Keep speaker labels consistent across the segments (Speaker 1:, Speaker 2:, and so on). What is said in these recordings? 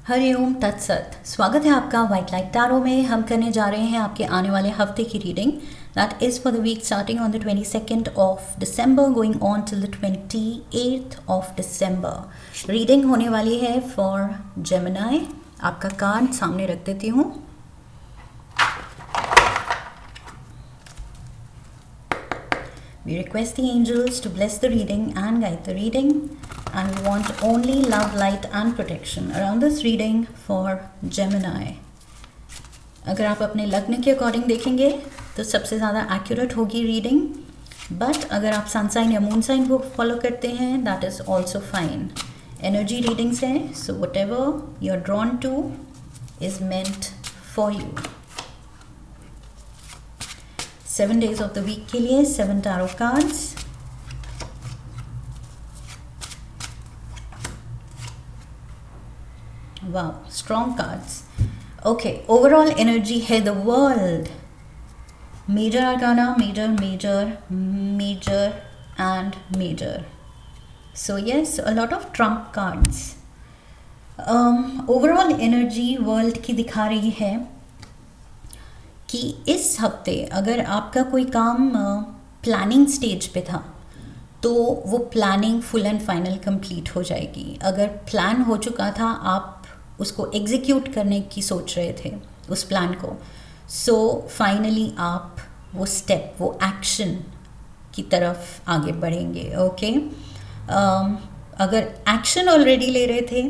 Speaker 1: हरिओम तत्सत। स्वागत है आपका वाइट लाइट टैरो में। हम करने जा रहे हैं आपके आने वाले हफ्ते की reading. That is for the week starting on the 22nd of December going on till the 28th of December. Reading होने वाली है फॉर जेमिनी। आपका कार्ड सामने रख देती हूँ। We request the angels to bless the reading and guide the reading, and we want only love, light and protection around this reading for Gemini. अगर आप अपने लग्न के अकॉर्डिंग देखेंगे तो सबसे ज़्यादा एक्यूरेट होगी रीडिंग, बट अगर आप सन साइन या मून साइन को फॉलो करते हैं that is also fine. Energy readings हैं, so whatever you are drawn to is meant for you. 7 days of the week के लिए 7 टैरो कार्ड्स। वाह, strong cards. Okay, overall energy है the world, major arcana, major major major and major. So yes, a lot of trump cards. Overall energy world की दिखा रही है कि इस हफ्ते अगर आपका कोई काम प्लानिंग स्टेज पे था तो वो planning full and final complete हो जाएगी। अगर प्लान हो चुका था, आप उसको एग्जीक्यूट करने की सोच रहे थे उस प्लान को, सो फाइनली आप वो स्टेप, वो एक्शन की तरफ आगे बढ़ेंगे। ओके, अगर एक्शन ऑलरेडी ले रहे थे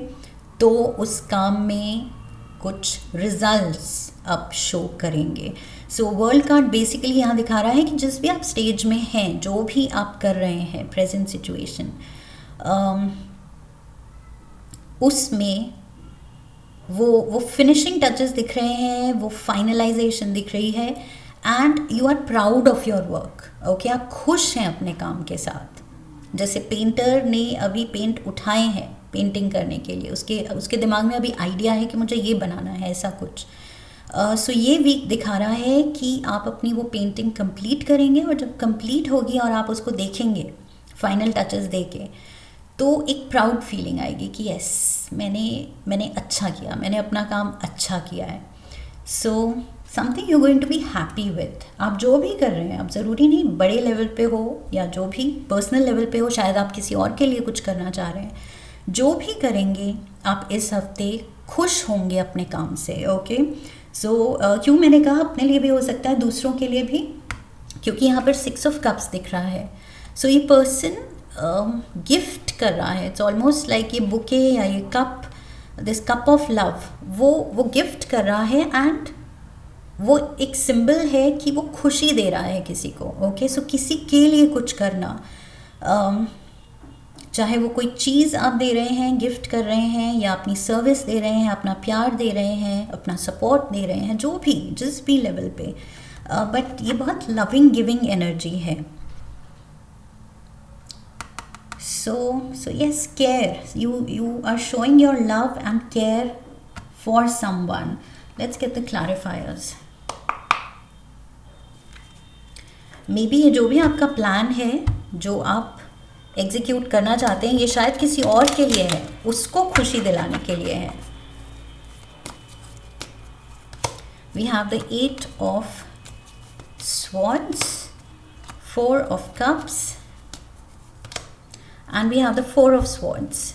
Speaker 1: तो उस काम में कुछ रिजल्ट्स आप शो करेंगे। सो वर्ल्ड कार्ड बेसिकली यहाँ दिखा रहा है कि जिस भी आप स्टेज में हैं, जो भी आप कर रहे हैं प्रेजेंट सिचुएशन, उसमें वो फिनिशिंग टचेस दिख रहे हैं, वो फाइनलाइजेशन दिख रही है, and you are proud of your work. Okay, आप खुश हैं अपने काम के साथ। जैसे पेंटर ने अभी पेंट उठाए हैं पेंटिंग करने के लिए, उसके दिमाग में अभी आइडिया है कि मुझे ये बनाना है, ऐसा कुछ। सो ये वीक दिखा रहा है कि आप अपनी वो पेंटिंग कंप्लीट करेंगे, और जब कंप्लीट होगी और आप उसको देखेंगे फाइनल टचेस दे के, तो एक प्राउड फीलिंग आएगी कि यस, मैंने अच्छा किया, मैंने अपना काम अच्छा किया है। So something you going to be happy with. आप जो भी कर रहे हैं, आप ज़रूरी नहीं बड़े लेवल पे हो या जो भी पर्सनल लेवल पे हो, शायद आप किसी और के लिए कुछ करना चाह रहे हैं, जो भी करेंगे आप इस हफ्ते खुश होंगे अपने काम से। ओके, सो क्यों मैंने कहा अपने लिए भी हो सकता है, दूसरों के लिए भी, क्योंकि यहाँ पर 6 ऑफ कप्स दिख रहा है। सो ये पर्सन गिफ्ट कर रहा है, इट्स ऑलमोस्ट लाइक ये बुके या ये cup, this cup of love, वो गिफ्ट कर रहा है, एंड वो एक सिंबल है कि वो खुशी दे रहा है किसी को। ओके, सो किसी के लिए कुछ करना, चाहे वो कोई चीज़ आप दे रहे हैं, गिफ्ट कर रहे हैं, या अपनी सर्विस दे रहे हैं, अपना प्यार दे रहे हैं, अपना सपोर्ट दे रहे हैं, जो भी जिस भी लेवल पे, बट ये बहुत लविंग गिविंग एनर्जी है। So yes, care, you are showing your love and care for someone. Let's get the clarifiers. Maybe ये जो भी आपका प्लान है, जो आप एग्जीक्यूट करना चाहते हैं, ये शायद किसी और के लिए है, उसको खुशी दिलाने के लिए है। We have the 8 of swords, 4 of cups, and we have the 4 of swords.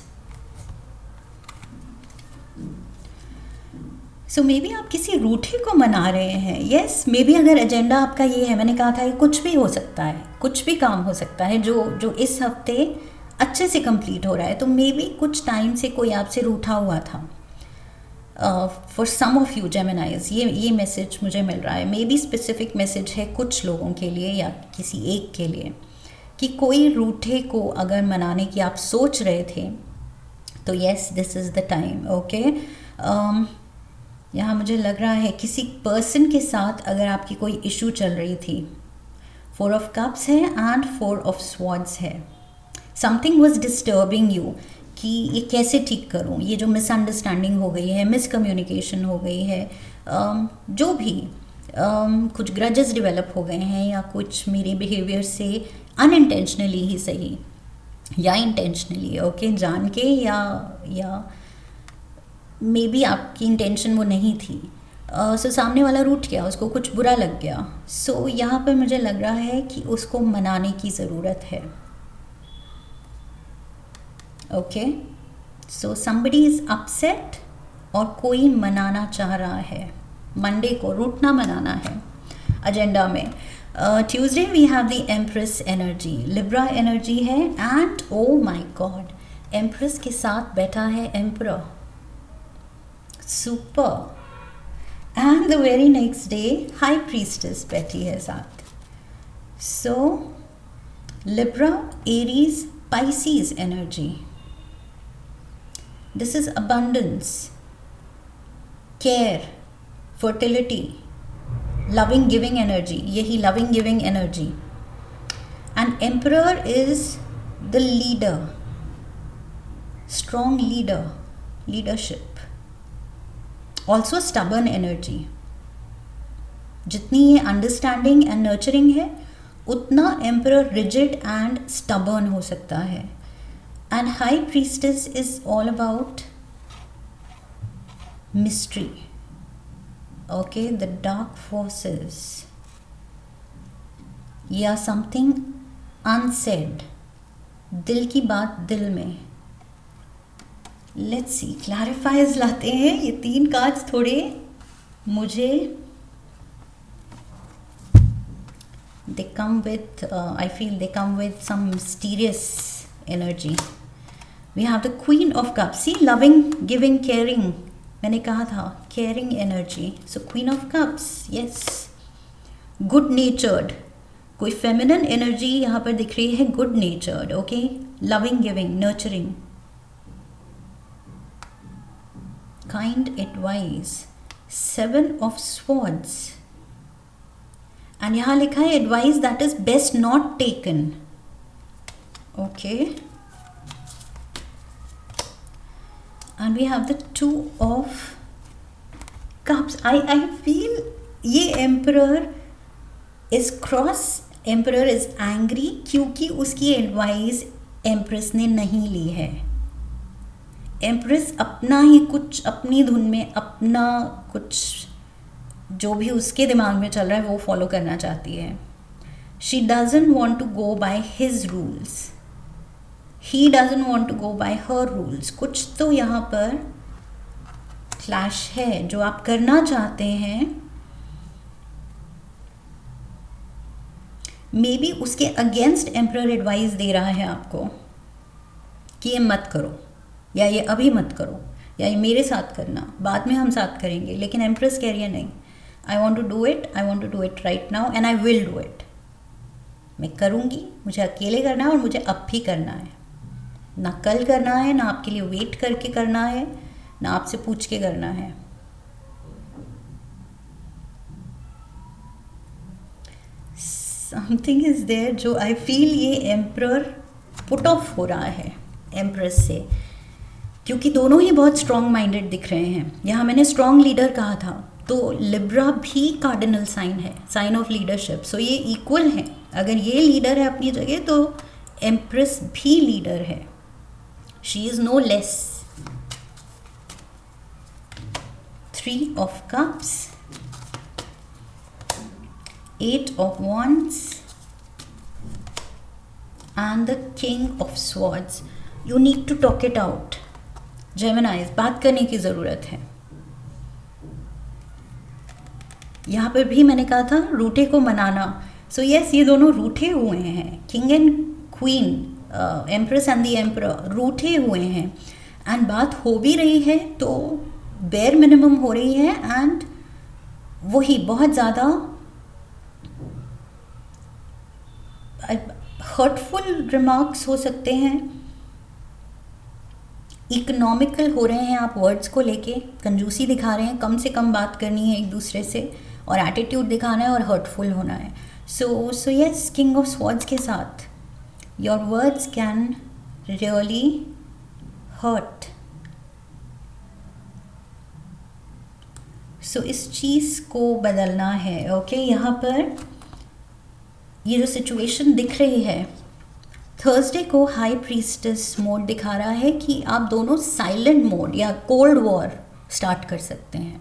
Speaker 1: So maybe आप किसी रूठे को मना रहे हैं। यस, मे बी अगर एजेंडा आपका ये है, मैंने कहा था ये कुछ भी हो सकता है, कुछ भी काम हो सकता है जो इस हफ्ते अच्छे से कंप्लीट हो रहा है। तो मे बी कुछ टाइम से कोई आपसे रूठा हुआ था। For some of you Geminis, ये मैसेज मुझे मिल रहा है। मे बी स्पेसिफिक मैसेज है कुछ लोगों के लिए या किसी एक के लिए, कि कोई रूठे को अगर मनाने की आप सोच रहे थे तो yes, this is the time. Okay, यहाँ मुझे लग रहा है किसी पर्सन के साथ अगर आपकी कोई इशू चल रही थी, 4 ऑफ कप्स है एंड 4 ऑफ स्वॉर्ड्स है। समथिंग वाज डिस्टर्बिंग यू, कि ये कैसे ठीक करूँ, ये जो मिसअंडरस्टैंडिंग हो गई है, मिसकम्युनिकेशन हो गई है, जो भी कुछ ग्रजेस डेवलप हो गए हैं, या कुछ मेरे बिहेवियर से अनइंटेंशनली ही सही या इंटेंशनली, ओके, जान के या मे बी आपकी इंटेंशन वो नहीं थी, सो सामने वाला रूठ गया, उसको कुछ बुरा लग गया। सो यहाँ पर मुझे लग रहा है कि उसको मनाने की ज़रूरत है। Okay, so somebody is upset और कोई मनाना चाह रहा है। मंडे को रूठना मनाना है एजेंडा में। Tuesday we have the empress energy, Libra energy है, and oh my God, empress के साथ बैठा है emperor, super. And the very next day high priestess बैठी है साथ। So Libra, Aries, Pisces energy, this is abundance, care, fertility, loving giving energy, यही loving giving energy. And emperor is the leader, strong leader, leadership, also stubborn energy. जितनी ये understanding and nurturing है उतना emperor rigid and stubborn हो सकता है. And high priestess is all about mystery. Okay, the dark forces, या something unsaid, दिल की बात दिल में. Let's see, clarifiers लाते हैं. ये 3 कार्ड्स थोड़े मुझे they come with I feel they come with some mysterious energy. We have the Queen of Cups. See, loving, giving, caring. मैंने कहा था caring energy. So queen of cups, yes, good नेचर्ड, कोई feminine energy यहाँ पर दिख रही है, good नेचर्ड. Okay, loving, giving, nurturing, kind advice, 7 of swords. And यहाँ लिखा है advice that is best not taken. Okay, and we have the 2 of cups. I feel ये emperor is cross, emperor is angry क्योंकि उसकी advice empress ने नहीं ली है. empress अपना ही कुछ, अपनी धुन में अपना कुछ जो भी उसके दिमाग में चल रहा है वो फॉलो करना चाहती है. she doesn't want to go by his rules, he doesn't want to go by her rules. कुछ तो यहाँ पर क्लैश है. जो आप करना चाहते हैं मे बी उसके अगेंस्ट एम्परर एडवाइस दे रहा है आपको कि ये मत करो, या ये अभी मत करो, या ये मेरे साथ करना, बाद में हम साथ करेंगे. लेकिन एम्प्रेस कह रही है नहीं, I want to do it, I want to do it right now and I will do it. मैं करूँगी, मुझे अकेले करना है और मुझे अब भी करना है. ना कल करना है, ना आपके लिए वेट करके करना है, ना आपसे पूछ के करना है. समथिंग इज देयर जो आई फील ये एम्परर पुट ऑफ हो रहा है एम्प्रेस से, क्योंकि दोनों ही बहुत स्ट्रॉन्ग माइंडेड दिख रहे हैं. यहाँ मैंने स्ट्रॉन्ग लीडर कहा था, तो लिब्रा भी कार्डिनल साइन है, साइन ऑफ लीडरशिप. सो ये इक्वल है. अगर ये लीडर है अपनी जगह तो एम्प्रेस भी लीडर है. She is no less. 3 of Cups, 8 of Wands, and the King of Swords. You need to talk it out. Geminis, बात करने की ज़रूरत है. यहाँ पर भी मैंने कहा था रूठे को मनाना. सो यस, ये दोनों रूठे हुए हैं. King and queen, empress and the emperor रूठे हुए हैं. एंड बात हो भी रही है तो बेयर मिनिमम हो रही है. एंड वही बहुत ज़्यादा हर्टफुल रिमार्क्स हो सकते हैं. इकोनॉमिकल हो रहे हैं आप वर्ड्स को लेके, कंजूसी दिखा रहे हैं, कम से कम बात करनी है एक दूसरे से, और एटीट्यूड दिखाना है और हर्टफुल होना है. So yes, king of swords के साथ your words can really hurt. So इस चीज़ को बदलना है. ओके, यहाँ पर ये जो सिचुएशन दिख रही है, थर्सडे को हाई प्रीस्टेस मोड दिखा रहा है कि आप दोनों साइलेंट मोड या कोल्ड वॉर स्टार्ट कर सकते हैं।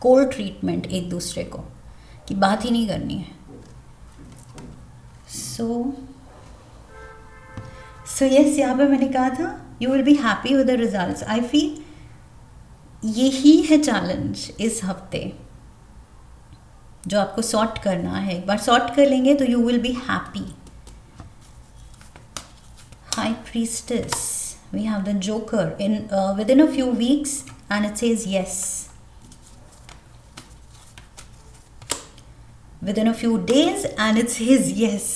Speaker 1: कोल्ड ट्रीटमेंट एक दूसरे को, कि बात ही नहीं करनी है। सो यस, यहाँ पे मैंने कहा था you will be happy with the results. I feel यही है चैलेंज इस हफ्ते जो आपको सॉर्ट करना है। एक बार सॉर्ट कर लेंगे तो you will be happy. High priestess, we have the joker in within a few weeks and it says yes. Within a few days and it says yes.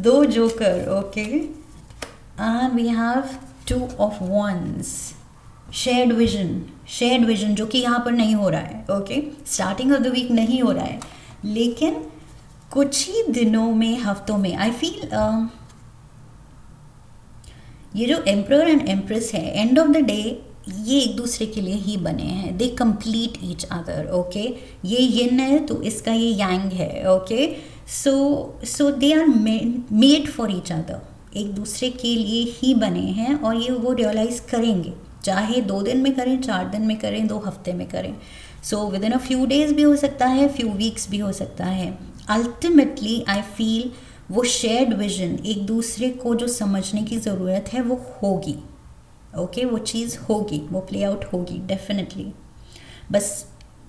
Speaker 1: दो joker, okay. And we have two of wands. Shared vision जो कि यहाँ पर नहीं हो रहा है, okay. Starting of the week नहीं हो रहा है, लेकिन कुछ ही दिनों में, हफ्तों में आई फील ये जो एम्परर एंड एम्प्रेस है, एंड ऑफ द डे ये एक दूसरे के लिए ही बने हैं। They complete each other, okay. ये यिन है तो इसका ये यांग है, okay. So they are made for each other, एक दूसरे के लिए ही बने हैं। और ये वो रियलाइज़ करेंगे, चाहे 2 दिन में करें, 4 दिन में करें, 2 हफ्ते में करें। सो within a few days भी हो सकता है, फ्यू वीक्स भी हो सकता है। अल्टीमेटली आई फील वो शेयर्ड विजन, एक दूसरे को जो समझने की ज़रूरत है वो होगी, ओके। वो चीज़ होगी, वो प्ले आउट होगी डेफिनेटली। बस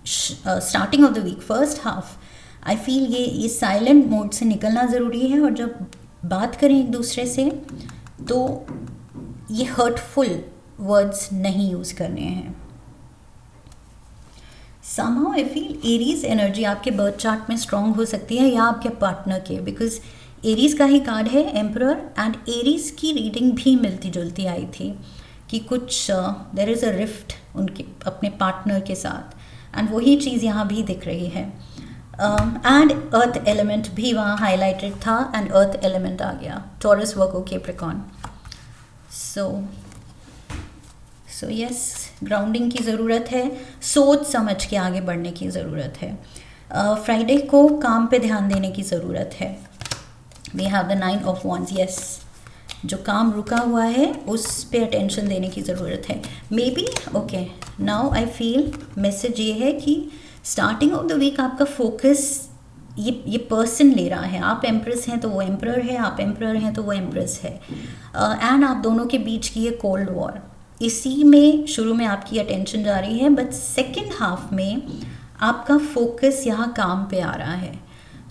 Speaker 1: starting off the week, first half, I feel ये साइलेंट मोड से निकलना ज़रूरी है। और जब बात करें एक दूसरे से तो ये हर्टफुल वर्ड्स नहीं यूज़ करने हैं। somehow I feel Aries energy आपके बर्थ चार्ट में स्ट्रॉन्ग हो सकती है, या आपके पार्टनर के, बिकॉज एरीज का ही कार्ड है एम्परर। एंड एरीज की रीडिंग भी मिलती जुलती आई थी कि कुछ देयर इज़ अ रिफ्ट उनके अपने पार्टनर के साथ, एंड वही चीज़ यहाँ भी दिख रही है। एंड अर्थ एलिमेंट भी वहाँ हाईलाइटेड था, एंड अर्थ एलिमेंट आ गया, टॉरस, वर्गो, कैप्रिकॉर्न। सो यस, ग्राउंडिंग की ज़रूरत है, सोच समझ के आगे बढ़ने की ज़रूरत है। फ्राइडे को काम पे ध्यान देने की ज़रूरत है। We have the 9 of wands, yes, जो काम रुका हुआ है उस पे अटेंशन देने की ज़रूरत है। May be, okay, now I feel message ये है कि स्टार्टिंग ऑफ द वीक आपका फोकस ये पर्सन ले रहा है। आप एम्प्रेस हैं तो वो एम्परर है, आप एम्परर हैं तो वो एम्प्रेस है, एंड आप दोनों के बीच की ये कोल्ड वॉर, इसी में शुरू में आपकी अटेंशन जा रही है। बट सेकेंड हाफ में आपका फोकस यहाँ काम पे आ रहा है।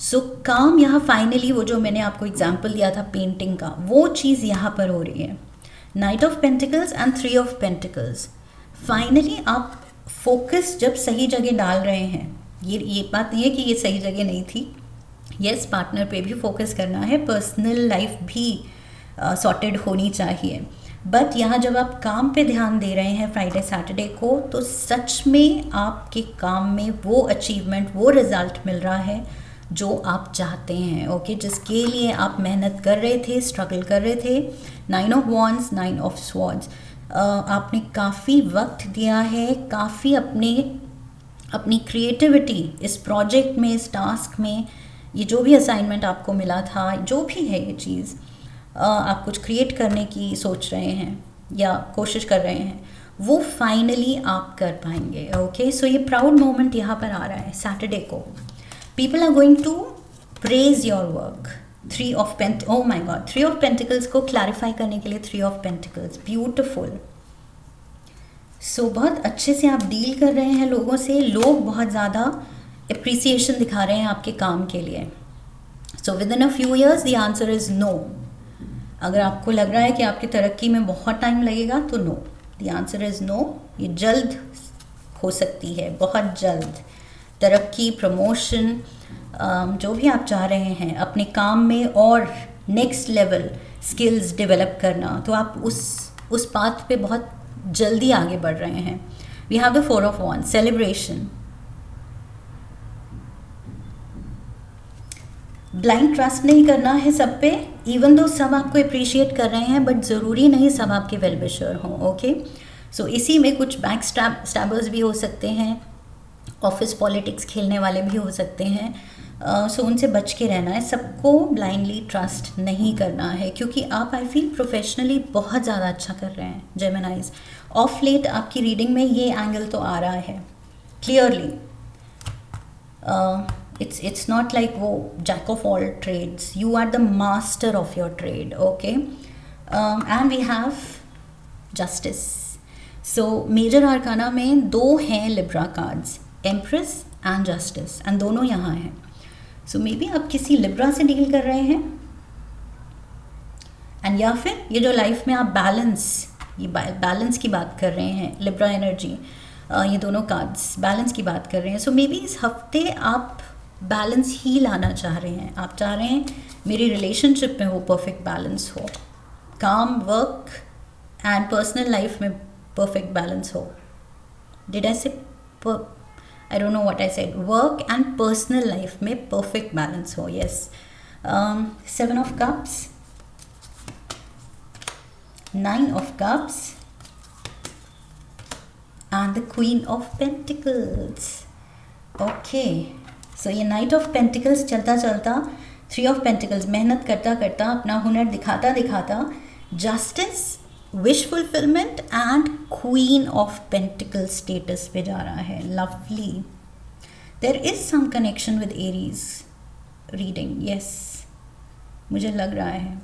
Speaker 1: सो काम यहाँ फाइनली, वो जो मैंने आपको एग्जाम्पल दिया था पेंटिंग का, वो चीज़ यहाँ पर हो रही है। Night of pentacles and 3 of pentacles, finally आप फोकस जब सही जगह डाल रहे हैं, ये बात नहीं है कि ये सही जगह नहीं थी। यस, पार्टनर पे भी फोकस करना है, पर्सनल लाइफ भी सॉर्टेड होनी चाहिए। बट यहाँ जब आप काम पे ध्यान दे रहे हैं फ्राइडे सैटरडे को, तो सच में आपके काम में वो अचीवमेंट, वो रिज़ल्ट मिल रहा है जो आप चाहते हैं, ओके, जिसके लिए आप मेहनत कर रहे थे, स्ट्रगल कर रहे थे। 9 ऑफ wands, 9 ऑफ swords, आपने काफ़ी वक्त दिया है, काफ़ी अपनी क्रिएटिविटी इस प्रोजेक्ट में, इस टास्क में, ये जो भी असाइनमेंट आपको मिला था, जो भी है ये चीज़, आप कुछ क्रिएट करने की सोच रहे हैं या कोशिश कर रहे हैं, वो फाइनली आप कर पाएंगे, ओके। सो ये प्राउड मोमेंट यहाँ पर आ रहा है सैटरडे को। People are going to praise your work. 3 of oh my god, 3 of pentacles को क्लैरिफाई करने के लिए 3 ऑफ पेंटिकल्स, ब्यूटिफुल। सो बहुत अच्छे से आप डील कर रहे हैं लोगों से, लोग बहुत ज़्यादा अप्रिसिएशन दिखा रहे हैं आपके काम के लिए। So within a few years the answer is no. अगर आपको लग रहा है कि आपकी तरक्की में बहुत टाइम लगेगा तो no, the answer is no. ये जल्द हो सकती है, बहुत जल्द। तरक्की, प्रमोशन, जो भी आप चाह रहे हैं अपने काम में, और नेक्स्ट लेवल स्किल्स डेवलप करना, तो आप उस पाथ पे बहुत जल्दी आगे बढ़ रहे हैं। We have the 4 of wands, celebration. Blind trust नहीं करना है सब पे, इवन दो सब आपको अप्रिशिएट कर रहे हैं, बट ज़रूरी नहीं सब आपके वेल विशर हों, ओके। सो इसी में कुछ बैक स्टैबर्स भी हो सकते हैं, ऑफिस पॉलिटिक्स खेलने वाले भी हो सकते हैं। सो उनसे बच के रहना है, सबको ब्लाइंडली ट्रस्ट नहीं करना है, क्योंकि आप आई फील प्रोफेशनली बहुत ज़्यादा अच्छा कर रहे हैं जेमिनाइज, ऑफ लेट आपकी रीडिंग में ये एंगल तो आ रहा है क्लियरली. It's not like वो jack of all trades. You are the master of your trade. Okay, and we have justice. So major arcana में 2 हैं Libra cards, empress and justice, and दोनों यहाँ हैं. सो मे बी आप किसी Libra से deal कर रहे हैं, एंड या फिर ये जो लाइफ में आप बैलेंस की बात कर रहे हैं, लिब्रा एनर्जी, ये दोनों कार्ड्स बैलेंस की बात कर रहे हैं. सो मे बी इस हफ्ते आप बैलेंस ही लाना चाह रहे हैं. आप चाह रहे हैं मेरी रिलेशनशिप में वो परफेक्ट बैलेंस हो, काम, वर्क एंड पर्सनल लाइफ में परफेक्ट बैलेंस हो. डिड आई से, I don't know what I said, work and personal life में परफेक्ट बैलेंस हो. Yes. 7 of cups, 9 of cups and the Queen of Pentacles. Okay, so ये Knight of Pentacles चलता चलता 3 of Pentacles, मेहनत करता करता, अपना हुनर दिखाता दिखाता, Justice, Wish Fulfillment and Queen of Pentacles status पे जा रहा है. Lovely. There is some connection with Aries reading. Yes, मुझे लग रहा है.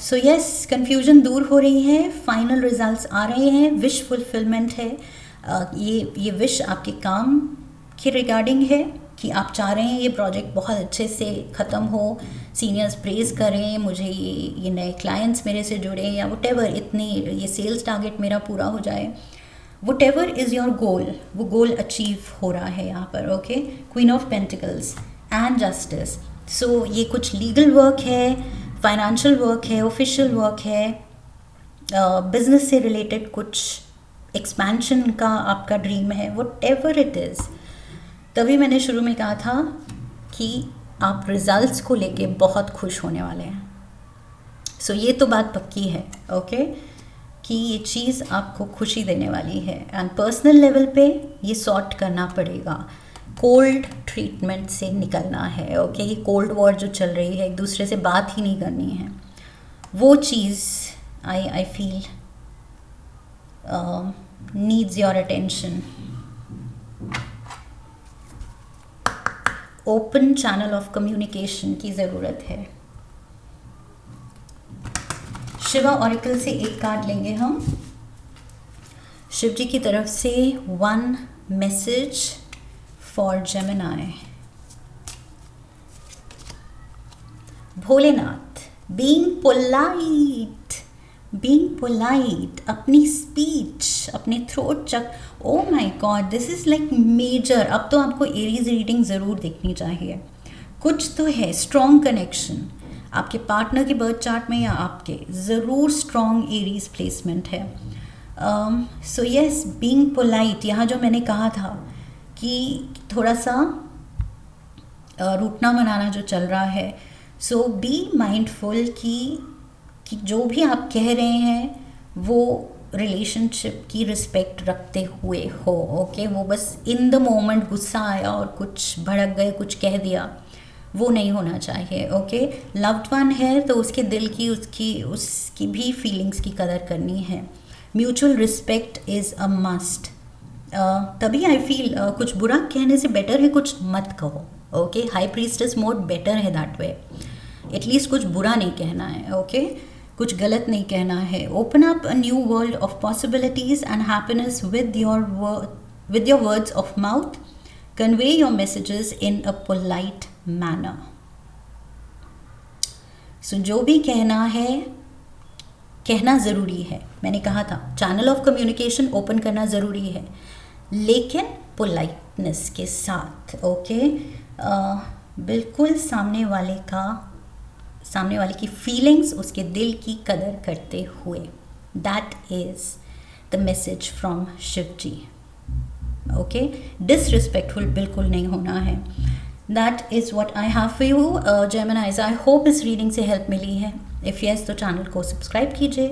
Speaker 1: सो यस, कन्फ्यूजन दूर हो रही है, फाइनल रिजल्ट्स आ रहे हैं, विश फुलफिलमेंट है. ये विश आपके काम के रिगार्डिंग है कि आप चाह रहे हैं ये प्रोजेक्ट बहुत अच्छे से ख़त्म हो, सीनियर्स प्रेज करें, मुझे ये नए क्लाइंट्स मेरे से जुड़े, या वट एवर, इतनी ये सेल्स टारगेट मेरा पूरा हो जाए. Whatever is your goal, वो गोल अचीव हो रहा है यहाँ पर. Okay, queen of pentacles and justice. So ये कुछ लीगल वर्क है, फाइनेंशियल वर्क है, ऑफिशियल वर्क है, बिजनेस से रिलेटेड कुछ एक्सपेंशन का आपका ड्रीम है, वट एवर इट इज़. तभी मैंने शुरू में कहा था कि आप रिजल्ट्स को लेके बहुत खुश होने वाले हैं. सो ये तो बात पक्की है. ओके, कि ये चीज़ आपको खुशी देने वाली है. एंड पर्सनल लेवल पे ये सॉर्ट करना पड़ेगा, कोल्ड ट्रीटमेंट से निकलना है. ओके, ये कोल्ड वॉर जो चल रही है, एक दूसरे से बात ही नहीं करनी है, वो चीज़ I feel needs your attention. Open channel of communication की ज़रूरत है. शिवा ऑरिकल से एक कार्ड लेंगे हम. शिव जी की तरफ से 1 message for Gemini. Bholenath, being polite, अपनी स्पीच, अपने थ्रोट चक. Oh my god, this is like major. अब तो आपको एरीज रीडिंग ज़रूर देखनी चाहिए. कुछ तो है, स्ट्रॉन्ग कनेक्शन आपके पार्टनर के बर्थ चार्ट में या आपके, ज़रूर स्ट्रॉन्ग एरीज प्लेसमेंट है. सो यस, बीइंग पोलाइट, यहाँ जो मैंने कहा था कि थोड़ा सा रूठना मनाना जो चल रहा है. सो बी माइंडफुल कि जो भी आप कह रहे हैं वो रिलेशनशिप की रिस्पेक्ट रखते हुए हो. ओके, वो बस इन द मोमेंट गुस्सा आया और कुछ भड़क गए, कुछ कह दिया, वो नहीं होना चाहिए. ओके, लव्ड वन है तो उसके दिल की, उसकी भी फीलिंग्स की कदर करनी है. Mutual respect is a must. तभी आई फील कुछ बुरा कहने से बेटर है कुछ मत कहो. Okay, high priestess mode better है दैट वे. एटलीस्ट कुछ बुरा नहीं कहना है. ओके, कुछ गलत नहीं कहना है. Open up a new world of possibilities and happiness with your words of mouth. Convey your messages in a polite manner. So जो भी कहना है, कहना ज़रूरी है. मैंने कहा था चैनल ऑफ कम्युनिकेशन ओपन करना ज़रूरी है, लेकिन पोलाइटनेस के साथ. ओके, बिल्कुल सामने वाले की फीलिंग्स, उसके दिल की कदर करते हुए. That is the message from Shiv ji. Okay, disrespectful बिल्कुल नहीं होना है. That is what I have for you Geminis. I hope इस रीडिंग से हेल्प मिली है. इफ़ यस तो चैनल को सब्सक्राइब कीजिए,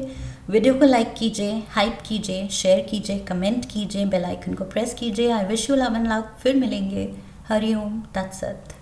Speaker 1: वीडियो को लाइक कीजिए, हाइप कीजिए, शेयर कीजिए, कमेंट कीजिए, बेल आइकन को प्रेस कीजिए. I wish you love and love. फिर मिलेंगे. हरिओम तत्सत.